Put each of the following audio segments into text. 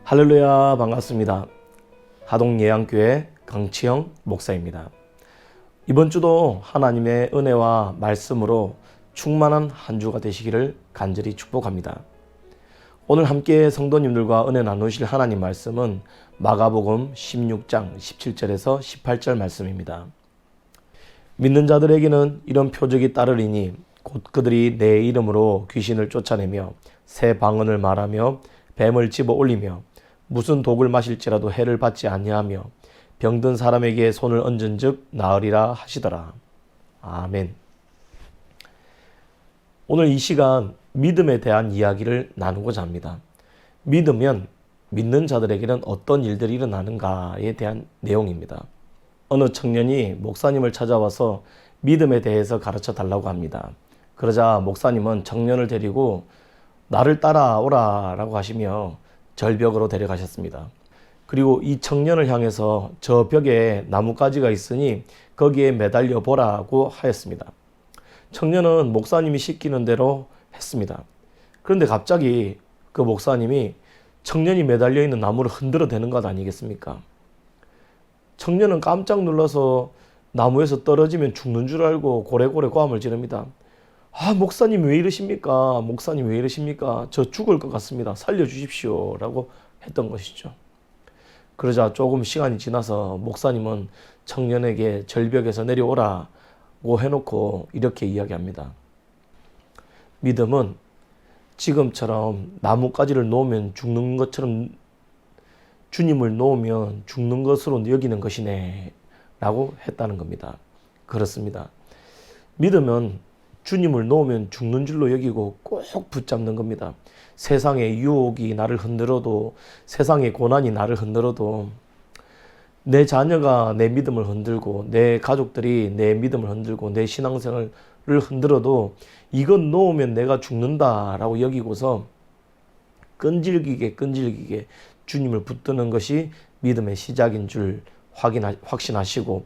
할렐루야, 반갑습니다. 하동예양교회 강치영 목사입니다. 이번 주도 하나님의 은혜와 말씀으로 충만한 한 주가 되시기를 간절히 축복합니다. 오늘 함께 성도님들과 은혜 나누실 하나님 말씀은 마가복음 16장 17절에서 18절 말씀입니다. 믿는 자들에게는 이런 표적이 따르리니 곧 그들이 내 이름으로 귀신을 쫓아내며 새 방언을 말하며 뱀을 집어 올리며 무슨 독을 마실지라도 해를 받지 아니하며 병든 사람에게 손을 얹은 즉 나으리라 하시더라. 아멘. 오늘 이 시간 믿음에 대한 이야기를 나누고자 합니다. 믿으면 믿는 자들에게는 어떤 일들이 일어나는가에 대한 내용입니다. 어느 청년이 목사님을 찾아와서 믿음에 대해서 가르쳐 달라고 합니다. 그러자 목사님은 청년을 데리고 나를 따라오라 라고 하시며 절벽으로 데려가셨습니다. 그리고 이 청년을 향해서 저 벽에 나뭇가지가 있으니 거기에 매달려 보라고 하였습니다. 청년은 목사님이 시키는 대로 했습니다. 그런데 갑자기 그 목사님이 청년이 매달려 있는 나무를 흔들어 대는 것 아니겠습니까? 청년은 깜짝 놀라서 나무에서 떨어지면 죽는 줄 알고 고래고래 고함을 지릅니다. 목사님 왜 이러십니까? 목사님 왜 이러십니까? 저 죽을 것 같습니다. 살려주십시오. 라고 했던 것이죠. 그러자 조금 시간이 지나서 목사님은 청년에게 절벽에서 내려오라고 해놓고 이렇게 이야기합니다. 믿음은 지금처럼 나뭇가지를 놓으면 죽는 것처럼 주님을 놓으면 죽는 것으로 여기는 것이네 라고 했다는 겁니다. 그렇습니다. 믿음은 주님을 놓으면 죽는 줄로 여기고 꼭 붙잡는 겁니다. 세상의 유혹이 나를 흔들어도, 세상의 고난이 나를 흔들어도, 내 자녀가 내 믿음을 흔들고, 내 가족들이 내 믿음을 흔들고, 내 신앙생활을 흔들어도 이건 놓으면 내가 죽는다라고 여기고서 끈질기게 주님을 붙드는 것이 믿음의 시작인 줄 확신하시고,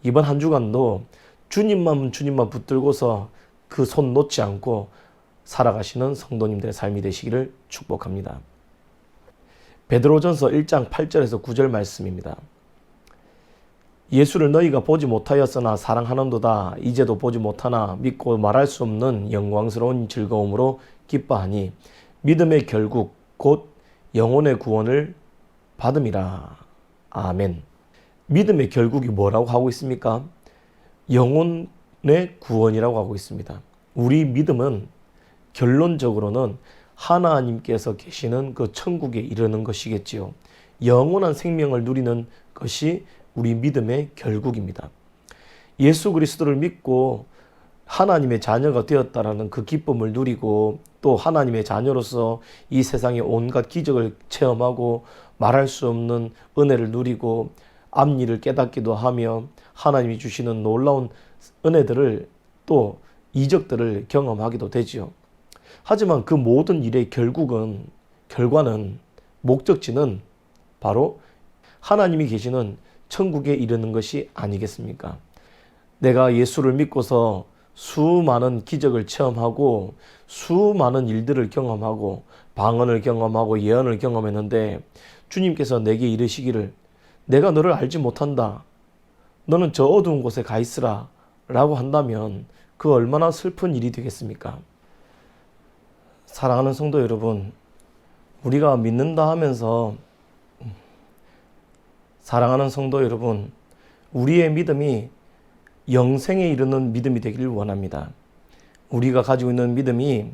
이번 한 주간도 주님만 붙들고서 그 손 놓지 않고 살아가시는 성도님들의 삶이 되시기를 축복합니다. 베드로전서 1장 8절에서 9절 말씀입니다. 예수를 너희가 보지 못하였으나 사랑하는도다. 이제도 보지 못하나 믿고 말할 수 없는 영광스러운 즐거움으로 기뻐하니 믿음의 결국 곧 영혼의 구원을 받음이라. 아멘. 믿음의 결국이 뭐라고 하고 있습니까? 영혼의 구원이라고 하고 있습니다. 우리 믿음은 결론적으로는 하나님께서 계시는 그 천국에 이르는 것이겠지요. 영원한 생명을 누리는 것이 우리 믿음의 결국입니다. 예수 그리스도를 믿고 하나님의 자녀가 되었다라는 그 기쁨을 누리고 또 하나님의 자녀로서 이 세상의 온갖 기적을 체험하고 말할 수 없는 은혜를 누리고 앞일을 깨닫기도 하며 하나님이 주시는 놀라운 은혜들을 또 이적들을 경험하기도 되지요. 하지만 그 모든 일의 결과는 목적지는 바로 하나님이 계시는 천국에 이르는 것이 아니겠습니까? 내가 예수를 믿고서 수많은 기적을 체험하고 수많은 일들을 경험하고 방언을 경험하고 예언을 경험했는데 주님께서 내게 이르시기를 내가 너를 알지 못한다. 너는 저 어두운 곳에 가 있으라 라고 한다면 그 얼마나 슬픈 일이 되겠습니까? 사랑하는 성도 여러분, 우리가 믿는다 하면서 사랑하는 성도 여러분, 우리의 믿음이 영생에 이르는 믿음이 되기를 원합니다. 우리가 가지고 있는 믿음이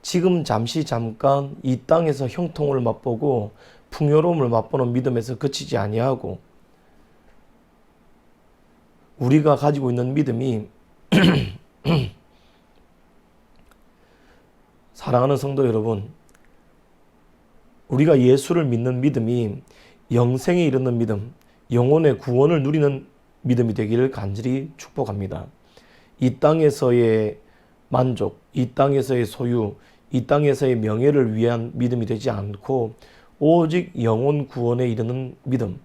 지금 잠깐 이 땅에서 형통을 맛보고 풍요로움을 맛보는 믿음에서 그치지 아니하고 우리가 가지고 있는 믿음이 사랑하는 성도 여러분, 우리가 예수를 믿는 믿음이 영생에 이르는 믿음, 영혼의 구원을 누리는 믿음이 되기를 간절히 축복합니다. 이 땅에서의 만족, 이 땅에서의 소유, 이 땅에서의 명예를 위한 믿음이 되지 않고 오직 영혼 구원에 이르는 믿음,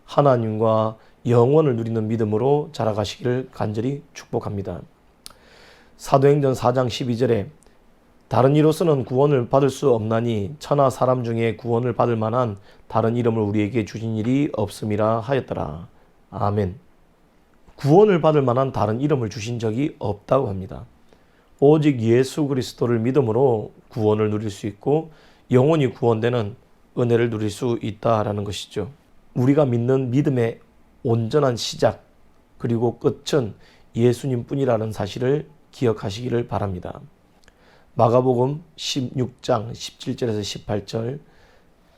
하나님과 영원을 누리는 믿음으로 자라가시기를 간절히 축복합니다. 사도행전 4장 12절에 다른 이로서는 구원을 받을 수 없나니 천하 사람 중에 구원을 받을 만한 다른 이름을 우리에게 주신 일이 없음이라 하였더라. 아멘. 구원을 받을 만한 다른 이름을 주신 적이 없다고 합니다. 오직 예수 그리스도를 믿음으로 구원을 누릴 수 있고 영원히 구원되는 은혜를 누릴 수 있다라는 것이죠. 우리가 믿는 믿음의 온전한 시작 그리고 끝은 예수님뿐이라는 사실을 기억하시기를 바랍니다. 마가복음 16장 17절에서 18절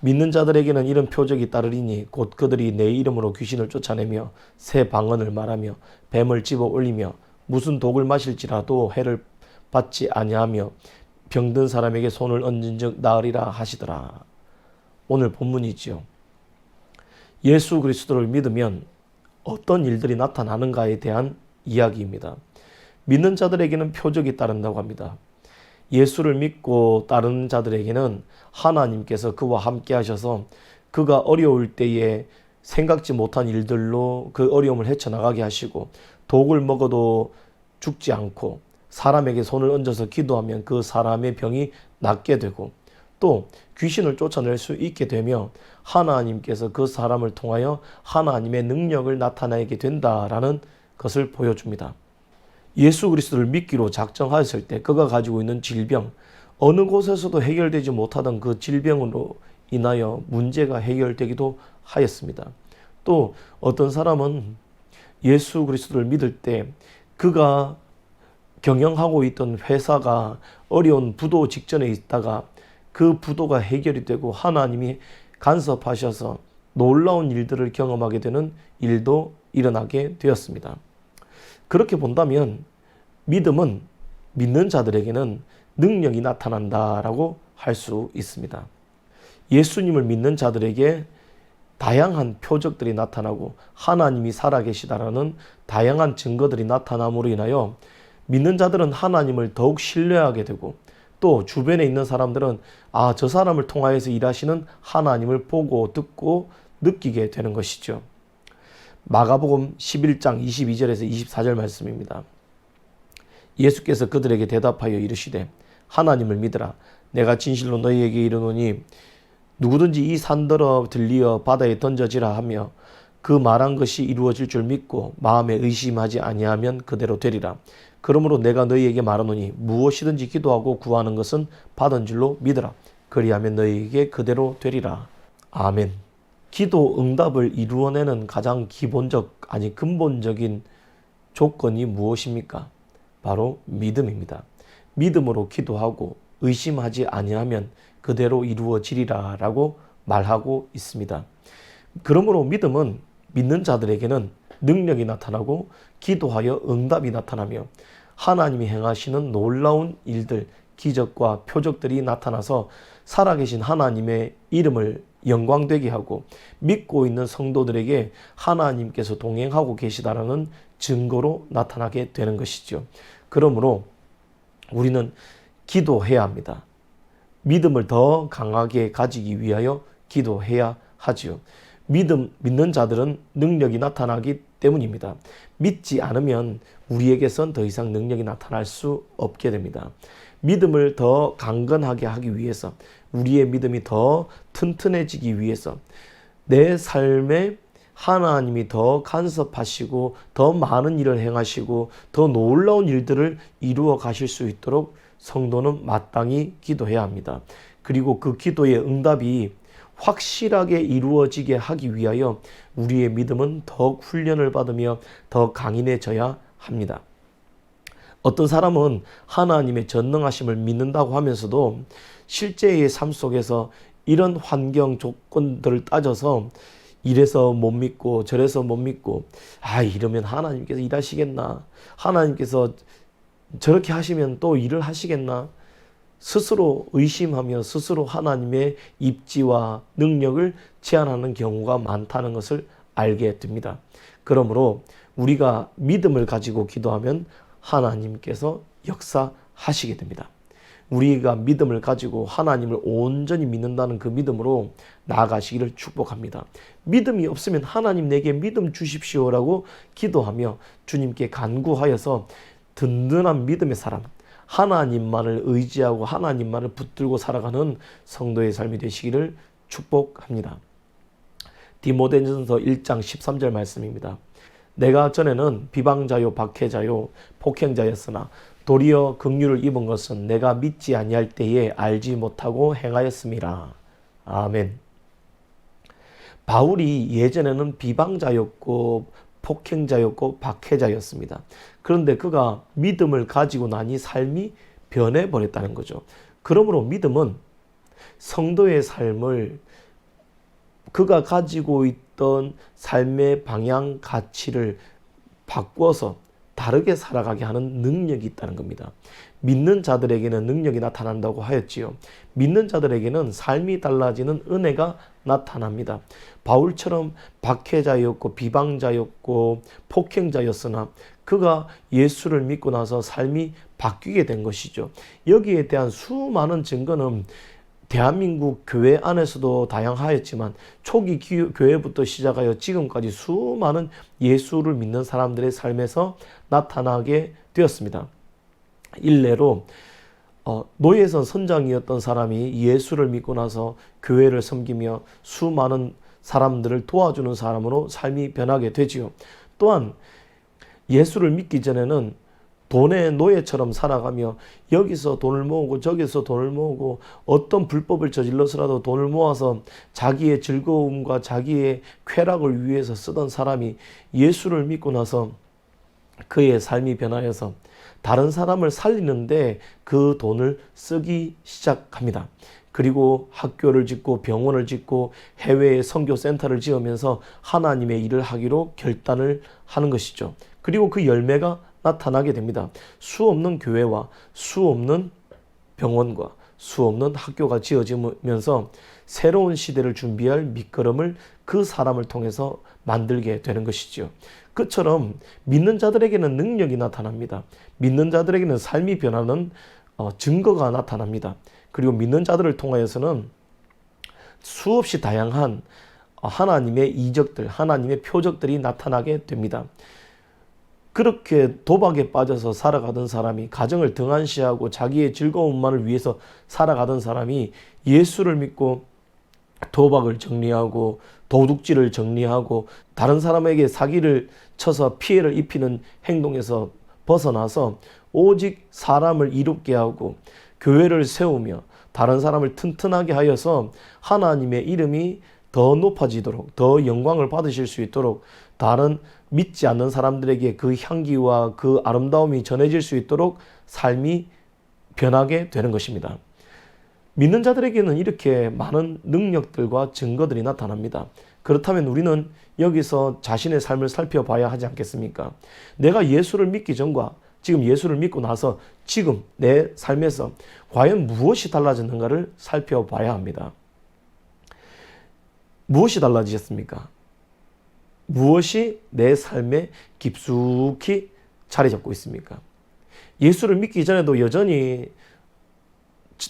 믿는 자들에게는 이런 표적이 따르리니 곧 그들이 내 이름으로 귀신을 쫓아내며 새 방언을 말하며 뱀을 집어 올리며 무슨 독을 마실지라도 해를 받지 아니하며 병든 사람에게 손을 얹은 즉 나으리라 하시더라. 오늘 본문이지요. 예수 그리스도를 믿으면 어떤 일들이 나타나는가에 대한 이야기입니다. 믿는 자들에게는 표적이 따른다고 합니다. 예수를 믿고 따르는 자들에게는 하나님께서 그와 함께 하셔서 그가 어려울 때에 생각지 못한 일들로 그 어려움을 헤쳐나가게 하시고 독을 먹어도 죽지 않고 사람에게 손을 얹어서 기도하면 그 사람의 병이 낫게 되고 또 귀신을 쫓아낼 수 있게 되며 하나님께서 그 사람을 통하여 하나님의 능력을 나타내게 된다라는 것을 보여줍니다. 예수 그리스도를 믿기로 작정하였을 때 그가 가지고 있는 질병, 어느 곳에서도 해결되지 못하던 그 질병으로 인하여 문제가 해결되기도 하였습니다. 또 어떤 사람은 예수 그리스도를 믿을 때 그가 경영하고 있던 회사가 어려운 부도 직전에 있다가 그 부도가 해결이 되고 하나님이 간섭하셔서 놀라운 일들을 경험하게 되는 일도 일어나게 되었습니다. 그렇게 본다면 믿음은 믿는 자들에게는 능력이 나타난다라고 할 수 있습니다. 예수님을 믿는 자들에게 다양한 표적들이 나타나고 하나님이 살아계시다라는 다양한 증거들이 나타남으로 인하여 믿는 자들은 하나님을 더욱 신뢰하게 되고 또 주변에 있는 사람들은 저 사람을 통하여서 일하시는 하나님을 보고 듣고 느끼게 되는 것이죠. 마가복음 11장 22절에서 24절 말씀입니다. 예수께서 그들에게 대답하여 이르시되 하나님을 믿으라. 내가 진실로 너희에게 이르노니 누구든지 이 산더러 들리어 바다에 던져지라 하며 그 말한 것이 이루어질 줄 믿고 마음에 의심하지 아니하면 그대로 되리라. 그러므로 내가 너희에게 말하노니 무엇이든지 기도하고 구하는 것은 받은 줄로 믿으라. 그리하면 너희에게 그대로 되리라. 아멘. 기도 응답을 이루어내는 가장 기본적 근본적인 조건이 무엇입니까? 바로 믿음입니다. 믿음으로 기도하고 의심하지 아니하면 그대로 이루어지리라 라고 말하고 있습니다. 그러므로 믿음은 믿는 자들에게는 능력이 나타나고 기도하여 응답이 나타나며 하나님이 행하시는 놀라운 일들, 기적과 표적들이 나타나서 살아계신 하나님의 이름을 영광되게 하고 믿고 있는 성도들에게 하나님께서 동행하고 계시다라는 증거로 나타나게 되는 것이죠. 그러므로 우리는 기도해야 합니다. 믿음을 더 강하게 가지기 위하여 기도해야 하지요. 믿는 자들은 능력이 나타나기 때문입니다. 믿지 않으면 우리에게선 더 이상 능력이 나타날 수 없게 됩니다. 믿음을 더 강건하게 하기 위해서 우리의 믿음이 더 튼튼해지기 위해서 내 삶에 하나님이 더 간섭하시고 더 많은 일을 행하시고 더 놀라운 일들을 이루어 가실 수 있도록 성도는 마땅히 기도해야 합니다. 그리고 그 기도의 응답이 확실하게 이루어지게 하기 위하여 우리의 믿음은 더욱 훈련을 받으며 더 강인해져야 합니다. 어떤 사람은 하나님의 전능하심을 믿는다고 하면서도 실제의 삶 속에서 이런 환경 조건들을 따져서 이래서 못 믿고 저래서 못 믿고 이러면 하나님께서 일하시겠나, 하나님께서 저렇게 하시면 또 일을 하시겠나, 스스로 의심하며 스스로 하나님의 입지와 능력을 제한하는 경우가 많다는 것을 알게 됩니다. 그러므로 우리가 믿음을 가지고 기도하면 하나님께서 역사하시게 됩니다. 우리가 믿음을 가지고 하나님을 온전히 믿는다는 그 믿음으로 나아가시기를 축복합니다. 믿음이 없으면 하나님 내게 믿음 주십시오라고 기도하며 주님께 간구하여서 든든한 믿음의 사람, 하나님만을 의지하고 하나님만을 붙들고 살아가는 성도의 삶이 되시기를 축복합니다. 디모데전서 1장 13절 말씀입니다. 내가 전에는 비방자요 박해자요 폭행자였으나 도리어 긍휼을 입은 것은 내가 믿지 아니할 때에 알지 못하고 행하였음이라. 아멘. 바울이 예전에는 비방자였고 폭행자였고 박해자였습니다. 그런데 그가 믿음을 가지고 나니 삶이 변해버렸다는 거죠. 그러므로 믿음은 성도의 삶을 그가 가지고 있던 삶의 방향 가치를 바꿔서 다르게 살아가게 하는 능력이 있다는 겁니다. 믿는 자들에게는 능력이 나타난다고 하였지요. 믿는 자들에게는 삶이 달라지는 은혜가 나타납니다. 바울처럼 박해자였고 비방자였고 폭행자였으나 그가 예수를 믿고 나서 삶이 바뀌게 된 것이죠. 여기에 대한 수많은 증거는 대한민국 교회 안에서도 다양하였지만 초기 교회부터 시작하여 지금까지 수많은 예수를 믿는 사람들의 삶에서 나타나게 되었습니다. 일례로 노예선 선장이었던 사람이 예수를 믿고 나서 교회를 섬기며 수많은 사람들을 도와주는 사람으로 삶이 변하게 되지요. 또한 예수를 믿기 전에는 돈의 노예처럼 살아가며 여기서 돈을 모으고 저기서 돈을 모으고 어떤 불법을 저질러서라도 돈을 모아서 자기의 즐거움과 자기의 쾌락을 위해서 쓰던 사람이 예수를 믿고 나서 그의 삶이 변하여서 다른 사람을 살리는데 그 돈을 쓰기 시작합니다. 그리고 학교를 짓고 병원을 짓고 해외에 선교센터를 지으면서 하나님의 일을 하기로 결단을 하는 것이죠. 그리고 그 열매가 나타나게 됩니다. 수 없는 교회와 수 없는 병원과 수 없는 학교가 지어지면서 새로운 시대를 준비할 밑거름을 그 사람을 통해서 만들게 되는 것이죠. 그처럼 믿는 자들에게는 능력이 나타납니다. 믿는 자들에게는 삶이 변하는 증거가 나타납니다. 그리고 믿는 자들을 통하여서는 수없이 다양한 하나님의 이적들, 하나님의 표적들이 나타나게 됩니다. 그렇게 도박에 빠져서 살아가던 사람이 가정을 등한시하고 자기의 즐거움만을 위해서 살아가던 사람이 예수를 믿고 도박을 정리하고 도둑질을 정리하고 다른 사람에게 사기를 쳐서 피해를 입히는 행동에서 벗어나서 오직 사람을 이롭게 하고 교회를 세우며 다른 사람을 튼튼하게 하여서 하나님의 이름이 더 높아지도록 더 영광을 받으실 수 있도록 다른 믿지 않는 사람들에게 그 향기와 그 아름다움이 전해질 수 있도록 삶이 변하게 되는 것입니다. 믿는 자들에게는 이렇게 많은 능력들과 증거들이 나타납니다. 그렇다면 우리는 여기서 자신의 삶을 살펴봐야 하지 않겠습니까? 내가 예수를 믿기 전과 지금 예수를 믿고 나서 지금 내 삶에서 과연 무엇이 달라졌는가를 살펴봐야 합니다. 무엇이 달라지셨습니까? 무엇이 내 삶에 깊숙이 자리 잡고 있습니까? 예수를 믿기 전에도 여전히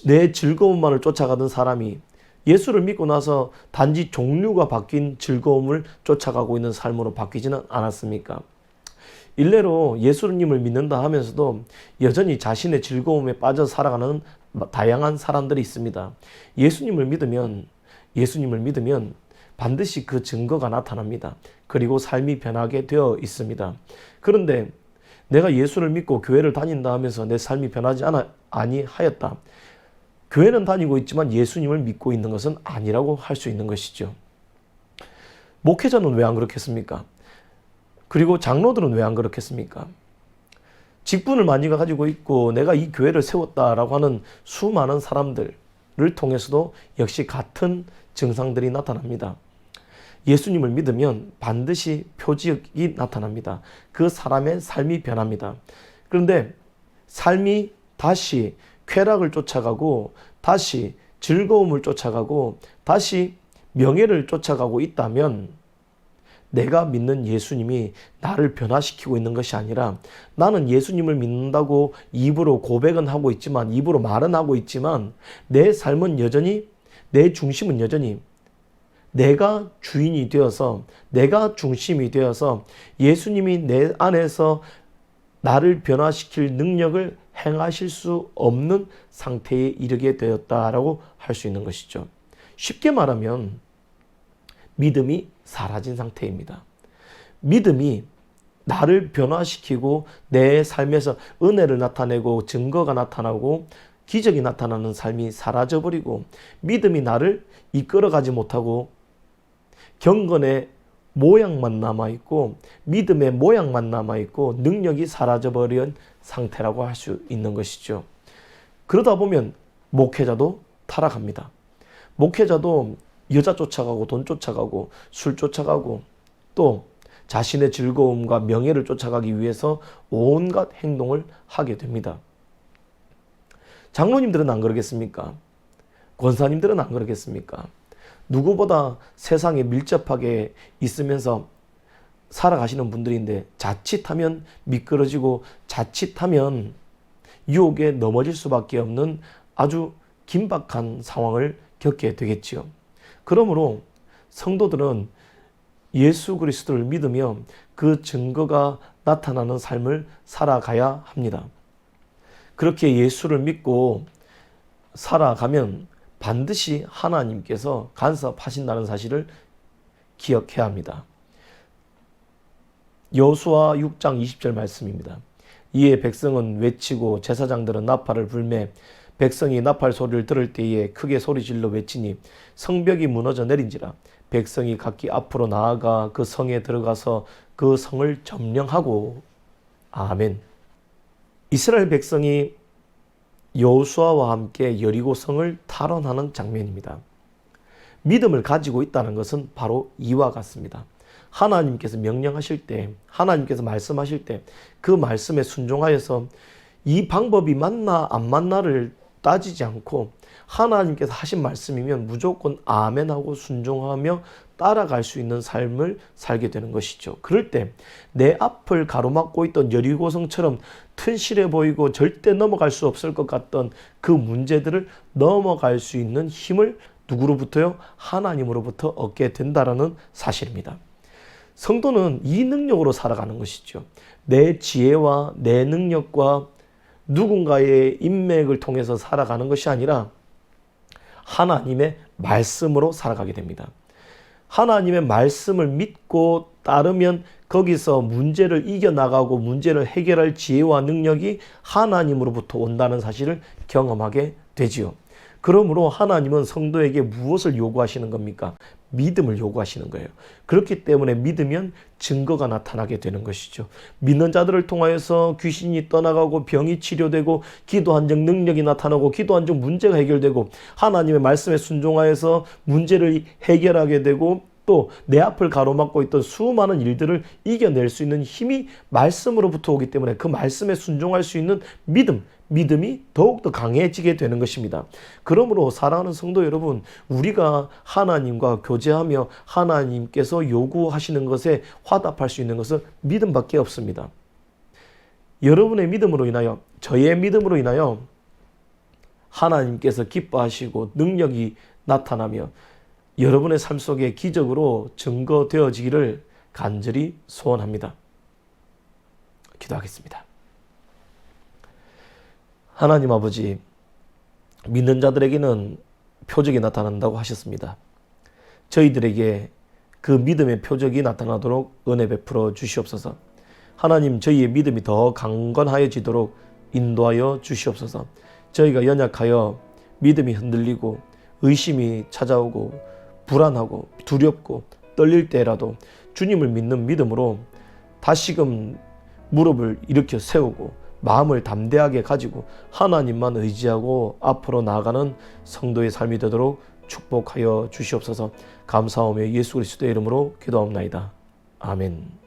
내 즐거움만을 쫓아가던 사람이 예수를 믿고 나서 단지 종류가 바뀐 즐거움을 쫓아가고 있는 삶으로 바뀌지는 않았습니까? 일례로 예수님을 믿는다 하면서도 여전히 자신의 즐거움에 빠져 살아가는 다양한 사람들이 있습니다. 예수님을 믿으면 반드시 그 증거가 나타납니다. 그리고 삶이 변하게 되어 있습니다. 그런데 내가 예수를 믿고 교회를 다닌다 하면서 내 삶이 변하지 아니하였다. 교회는 다니고 있지만 예수님을 믿고 있는 것은 아니라고 할 수 있는 것이죠. 목회자는 왜 안 그렇겠습니까? 그리고 장로들은 왜 안 그렇겠습니까? 직분을 많이 가지고 있고 내가 이 교회를 세웠다라고 하는 수많은 사람들을 통해서도 역시 같은 증상들이 나타납니다. 예수님을 믿으면 반드시 표적이 나타납니다. 그 사람의 삶이 변합니다. 그런데 삶이 다시 쾌락을 쫓아가고 다시 즐거움을 쫓아가고 다시 명예를 쫓아가고 있다면 내가 믿는 예수님이 나를 변화시키고 있는 것이 아니라 나는 예수님을 믿는다고 입으로 고백은 하고 있지만 입으로 말은 하고 있지만 내 삶은 여전히 내 중심은 여전히 내가 주인이 되어서 내가 중심이 되어서 예수님이 내 안에서 나를 변화시킬 능력을 행하실 수 없는 상태에 이르게 되었다라고 할 수 있는 것이죠. 쉽게 말하면 믿음이 사라진 상태입니다. 믿음이 나를 변화시키고 내 삶에서 은혜를 나타내고 증거가 나타나고 기적이 나타나는 삶이 사라져버리고 믿음이 나를 이끌어가지 못하고 경건의 모양만 남아있고 믿음의 모양만 남아있고 능력이 사라져버린 상태라고 할 수 있는 것이죠. 그러다 보면 목회자도 타락합니다. 목회자도 여자 쫓아가고 돈 쫓아가고 술 쫓아가고 또 자신의 즐거움과 명예를 쫓아가기 위해서 온갖 행동을 하게 됩니다. 장로님들은 안 그러겠습니까? 권사님들은 안 그러겠습니까? 누구보다 세상에 밀접하게 있으면서 살아가시는 분들인데 자칫하면 미끄러지고 자칫하면 유혹에 넘어질 수밖에 없는 아주 긴박한 상황을 겪게 되겠지요. 그러므로 성도들은 예수 그리스도를 믿으며 그 증거가 나타나는 삶을 살아가야 합니다. 그렇게 예수를 믿고 살아가면 반드시 하나님께서 간섭하신다는 사실을 기억해야 합니다. 여호수아 6장 20절 말씀입니다. 이에 백성은 외치고 제사장들은 나팔을 불매 백성이 나팔 소리를 들을 때에 크게 소리질러 외치니 성벽이 무너져 내린지라. 백성이 각기 앞으로 나아가 그 성에 들어가서 그 성을 점령하고. 아멘. 이스라엘 백성이 여호수아와 함께 여리고 성을 탈환하는 장면입니다. 믿음을 가지고 있다는 것은 바로 이와 같습니다. 하나님께서 명령하실 때, 하나님께서 말씀하실 때 그 말씀에 순종하여서 이 방법이 맞나 안 맞나를 따지지 않고 하나님께서 하신 말씀이면 무조건 아멘하고 순종하며 따라갈 수 있는 삶을 살게 되는 것이죠. 그럴 때 내 앞을 가로막고 있던 여리고성처럼 튼실해 보이고 절대 넘어갈 수 없을 것 같던 그 문제들을 넘어갈 수 있는 힘을 누구로부터요? 하나님으로부터 얻게 된다는 사실입니다. 성도는 이 능력으로 살아가는 것이죠. 내 지혜와 내 능력과 누군가의 인맥을 통해서 살아가는 것이 아니라 하나님의 말씀으로 살아가게 됩니다. 하나님의 말씀을 믿고 따르면 거기서 문제를 이겨나가고 문제를 해결할 지혜와 능력이 하나님으로부터 온다는 사실을 경험하게 되지요. 그러므로 하나님은 성도에게 무엇을 요구하시는 겁니까? 믿음을 요구하시는 거예요. 그렇기 때문에 믿으면 증거가 나타나게 되는 것이죠. 믿는 자들을 통하여서 귀신이 떠나가고 병이 치료되고 기도한 적 능력이 나타나고 기도한 적 문제가 해결되고 하나님의 말씀에 순종하여서 문제를 해결하게 되고 또 내 앞을 가로막고 있던 수많은 일들을 이겨낼 수 있는 힘이 말씀으로부터 오기 때문에 그 말씀에 순종할 수 있는 믿음이 더욱더 강해지게 되는 것입니다. 그러므로 사랑하는 성도 여러분, 우리가 하나님과 교제하며 하나님께서 요구하시는 것에 화답할 수 있는 것은 믿음밖에 없습니다. 여러분의 믿음으로 인하여, 저의 믿음으로 인하여 하나님께서 기뻐하시고 능력이 나타나며 여러분의 삶 속에 기적으로 증거되어지기를 간절히 소원합니다. 기도하겠습니다. 하나님 아버지, 믿는 자들에게는 표적이 나타난다고 하셨습니다. 저희들에게 그 믿음의 표적이 나타나도록 은혜 베풀어 주시옵소서. 하나님, 저희의 믿음이 더 강건하여지도록 인도하여 주시옵소서. 저희가 연약하여 믿음이 흔들리고 의심이 찾아오고 불안하고 두렵고 떨릴 때라도 주님을 믿는 믿음으로 다시금 무릎을 일으켜 세우고 마음을 담대하게 가지고 하나님만 의지하고 앞으로 나아가는 성도의 삶이 되도록 축복하여 주시옵소서. 감사하며 예수 그리스도의 이름으로 기도하옵나이다. 아멘.